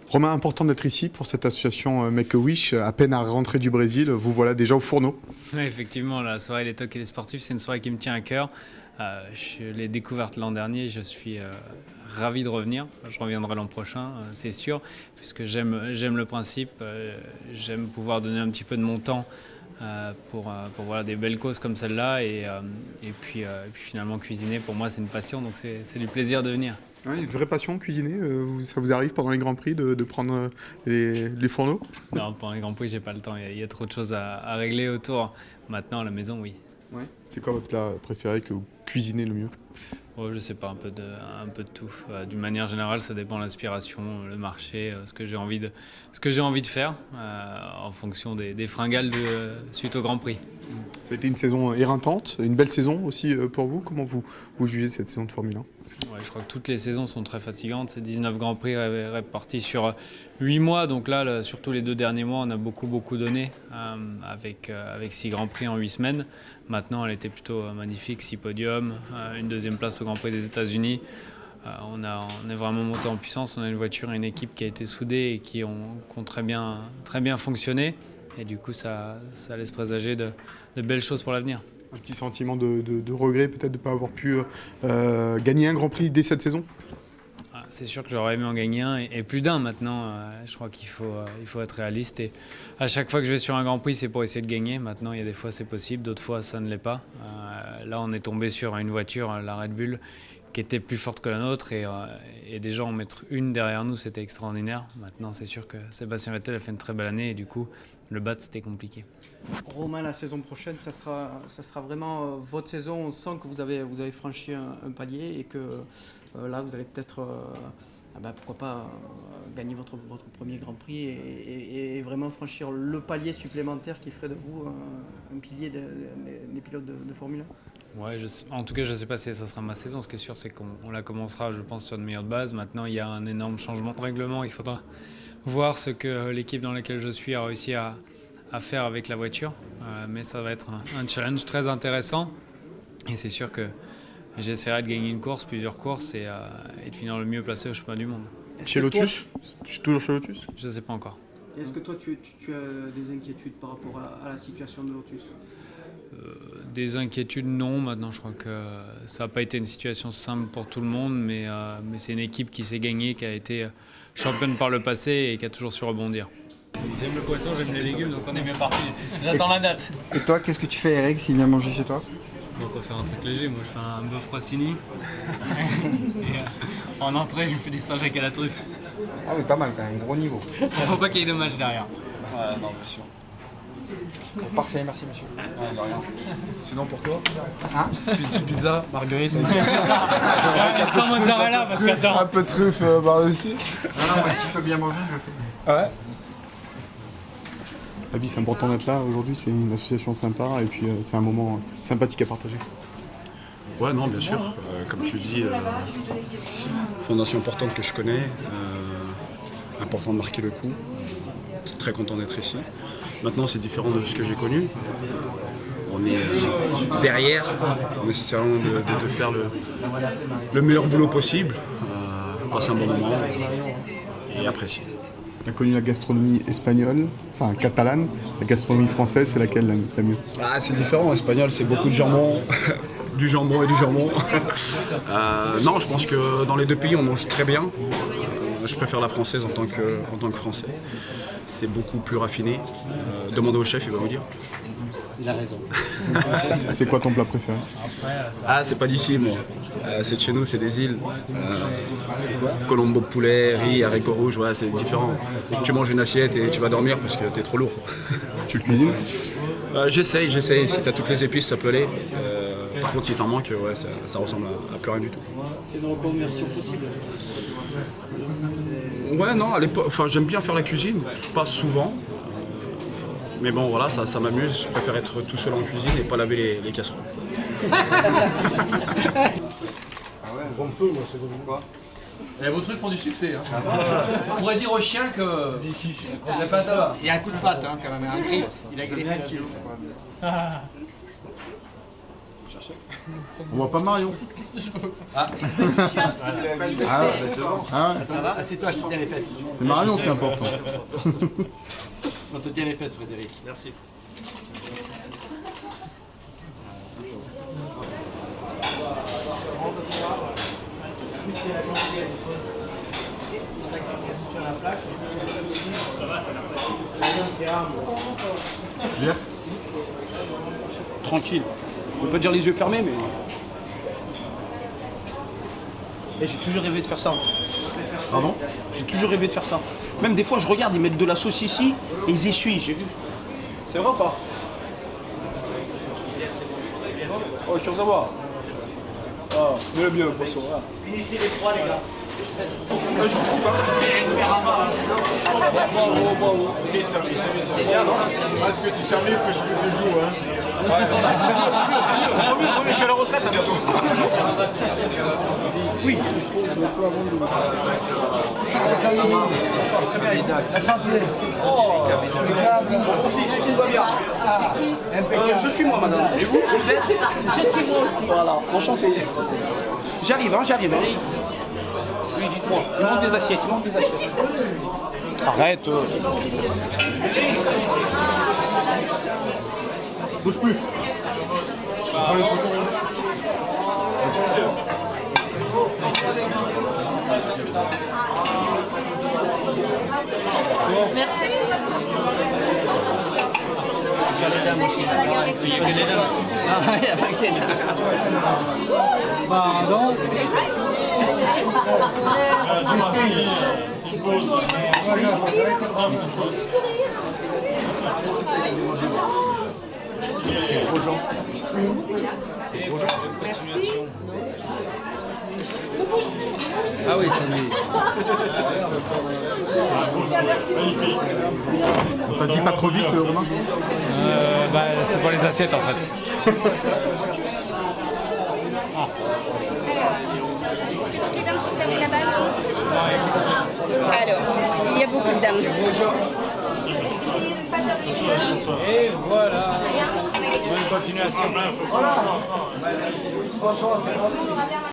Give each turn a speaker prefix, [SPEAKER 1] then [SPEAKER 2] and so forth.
[SPEAKER 1] Romain, important d'être ici pour cette association Make-A-Wish. À peine à rentrer du Brésil, vous voilà déjà au fourneau.
[SPEAKER 2] Oui, effectivement, la soirée Les Tocs et les Sportifs, c'est une soirée qui me tient à cœur. Je l'ai découverte l'an dernier, je suis ravi de revenir. Je reviendrai l'an prochain, c'est sûr, puisque j'aime le principe, j'aime pouvoir donner un petit peu de mon temps pour voilà, des belles causes comme celle-là. Et puis finalement, cuisiner, pour moi, c'est une passion, donc c'est du plaisir de venir.
[SPEAKER 1] Ouais, une vraie passion, cuisiner. Ça vous arrive pendant les Grands Prix de prendre les fourneaux?
[SPEAKER 2] Non, pendant les Grands Prix, j'ai pas le temps, il y a trop de choses à régler autour. Maintenant, à la maison, oui.
[SPEAKER 1] Ouais. C'est quoi votre plat préféré que vous cuisinez le mieux?
[SPEAKER 2] Oh, je sais pas, un peu de tout. D'une manière générale, ça dépend de l'inspiration, le marché, ce que j'ai envie de faire en fonction des fringales suite au Grand Prix.
[SPEAKER 1] Ça a été une saison éreintante, une belle saison aussi pour vous. Comment vous jugez cette saison de Formule 1?
[SPEAKER 2] Ouais, je crois que toutes les saisons sont très fatigantes. C'est 19 Grands Prix répartis sur 8 mois. Donc là, surtout les 2 derniers mois, on a beaucoup donné avec 6 Grands Prix en 8 semaines. Maintenant, elle était plutôt magnifique, 6 podiums, une 2e place au Grand Prix des États-Unis. On est vraiment monté en puissance. On a une voiture et une équipe qui a été soudée et qui ont très bien fonctionné. Et du coup, ça laisse présager de belles choses pour l'avenir.
[SPEAKER 1] Un petit sentiment de regret peut-être de ne pas avoir pu gagner un Grand Prix dès cette saison?
[SPEAKER 2] C'est sûr que j'aurais aimé en gagner un et plus d'un maintenant. Je crois qu'il faut être réaliste. Et à chaque fois que je vais sur un Grand Prix, c'est pour essayer de gagner. Maintenant, il y a des fois c'est possible, d'autres fois ça ne l'est pas. Là, on est tombé sur une voiture, la Red Bull, qui était plus forte que la nôtre. Et déjà, en mettre une derrière nous, c'était extraordinaire. Maintenant, c'est sûr que Sébastien Vettel a fait une très belle année et du coup, le battre, c'était compliqué.
[SPEAKER 3] Romain, la saison prochaine, ça sera vraiment votre saison. On sent que vous avez franchi un palier et que là, vous allez peut-être, pourquoi pas, gagner votre premier Grand Prix et vraiment franchir le palier supplémentaire qui ferait de vous un pilier des pilotes de Formule 1.
[SPEAKER 2] Ouais, en tout cas, je ne sais pas si ça sera ma saison. Ce qui est sûr, c'est qu'on la commencera, je pense, sur de meilleures bases. Maintenant, il y a un énorme changement de règlement. Il faudra voir ce que l'équipe dans laquelle je suis a réussi à faire avec la voiture. Mais ça va être un challenge très intéressant. Et c'est sûr que j'essaierai de gagner une course, plusieurs courses et de finir le mieux placé au championnat du monde.
[SPEAKER 1] Chez Lotus? Je suis toujours chez Lotus?
[SPEAKER 2] Je ne sais pas encore.
[SPEAKER 3] Est-ce que toi, tu as des inquiétudes par rapport à la situation de Lotus?
[SPEAKER 2] Des inquiétudes, non. Maintenant, je crois que ça n'a pas été une situation simple pour tout le monde, mais c'est une équipe qui s'est gagnée, qui a été championne par le passé et qui a toujours su rebondir. J'aime le poisson, j'aime les légumes, donc on est bien parti. J'attends la date.
[SPEAKER 4] Et toi, qu'est-ce que tu fais, Eric, s'il vient manger chez toi?
[SPEAKER 2] Donc on va faire un truc léger. Moi, je fais un bœuf Rossini. Et en entrée, je fais des Saint-Jacques à la truffe.
[SPEAKER 4] Ah oui, pas mal quand même, gros niveau.
[SPEAKER 2] Faut pas qu'il y ait de match derrière.
[SPEAKER 5] Ouais, non, bien sûr.
[SPEAKER 4] Bon, parfait, merci monsieur.
[SPEAKER 5] Ouais, de rien. Sinon pour toi,
[SPEAKER 4] Hein?
[SPEAKER 5] pizza, marguerite,
[SPEAKER 2] Sans mozzarella, parce qu'attends.
[SPEAKER 5] un peu de truffe par-dessus.
[SPEAKER 4] Non, si je peux bien manger, je le fais.
[SPEAKER 5] Ouais.
[SPEAKER 1] Abi, c'est important d'être là aujourd'hui, c'est une association sympa et puis c'est un moment sympathique à partager.
[SPEAKER 6] Ouais, non, bien sûr. Comme tu dis, fondation importante que je connais, important de marquer le coup. Très content d'être ici. Maintenant, c'est différent de ce que j'ai connu. On est derrière, en essayant de faire le meilleur boulot possible, passer un bon moment et apprécier.
[SPEAKER 1] Tu as connu la gastronomie espagnole, enfin catalane, la gastronomie française, c'est laquelle la mieux?
[SPEAKER 6] Ah, c'est différent, espagnol, c'est beaucoup de jambon, du jambon et du jambon. Non, je pense que dans les deux pays, on mange très bien. Je préfère la française en tant que français. C'est beaucoup plus raffiné. Demandez au chef, il va vous dire.
[SPEAKER 2] Il a raison.
[SPEAKER 1] C'est quoi ton plat préféré?
[SPEAKER 6] Ah, c'est pas d'ici, moi. C'est de chez nous, c'est des îles. Colombo de poulet, riz, haricots rouges, ouais, c'est différent. Tu manges une assiette et tu vas dormir parce que t'es trop lourd.
[SPEAKER 1] Tu le cuisines?
[SPEAKER 6] J'essaye. Si t'as toutes les épices, ça peut aller. Par contre, si t'en manques, ouais, ça ressemble à plus rien du tout.
[SPEAKER 3] C'est une reconversion possible.
[SPEAKER 6] Ouais, non, à l'époque, j'aime bien faire la cuisine, pas souvent. Mais bon, voilà, ça m'amuse. Je préfère être tout seul en cuisine et pas laver les casseroles.
[SPEAKER 5] Bon feu, moi, c'est quoi?
[SPEAKER 7] Et vos trucs font du succès. Hein. On pourrait dire au chien que. Il a fait un tabac.
[SPEAKER 4] Il y a un coup de patte, hein, quand même, un griffe. Il a griffé un kilo.
[SPEAKER 1] On voit pas Marion.
[SPEAKER 7] Ah.
[SPEAKER 8] Assieds-toi, je te tiens les fesses.
[SPEAKER 1] C'est Marion qui est important.
[SPEAKER 8] On te tient les fesses, Frédéric. Merci.
[SPEAKER 1] Jeff,
[SPEAKER 9] Tranquille. On peut pas dire les yeux fermés, mais. Et j'ai toujours rêvé de faire ça.
[SPEAKER 1] pardon?
[SPEAKER 9] J'ai toujours rêvé de faire ça. Même des fois, je regarde, ils mettent de la sauce ici et ils essuient. J'ai vu. C'est vrai ou pas? Oh, tu veux savoir? Ah, mets-le bien, le poisson. Là.
[SPEAKER 8] Finissez les trois, les gars.
[SPEAKER 9] Je vous coupe, hein. Bravo.
[SPEAKER 5] C'est bien, non? Est-ce que tu sers mieux que ce que tu joues, hein?
[SPEAKER 9] Ouais, c'est mieux, je suis à la retraite là bientôt. Oui. Très bien, Ida. La santé. Oh, tout va bien. Je suis moi, madame. Et vous, vous êtes?
[SPEAKER 10] Je suis moi aussi.
[SPEAKER 9] Voilà, enchanté. J'arrive. Oui, dites-moi. Il manque des assiettes, Arrête.
[SPEAKER 1] Bouge plus.
[SPEAKER 10] Merci.
[SPEAKER 3] Pardon.
[SPEAKER 10] Merci.
[SPEAKER 7] Ah oui, c'est lui.
[SPEAKER 1] On t'a dit pas trop vite, Romain?
[SPEAKER 2] C'est pour les assiettes en fait.
[SPEAKER 10] Toutes les dames sont servies là-bas. Alors, il y a beaucoup de dames.
[SPEAKER 2] Et voilà. Bonne continuation.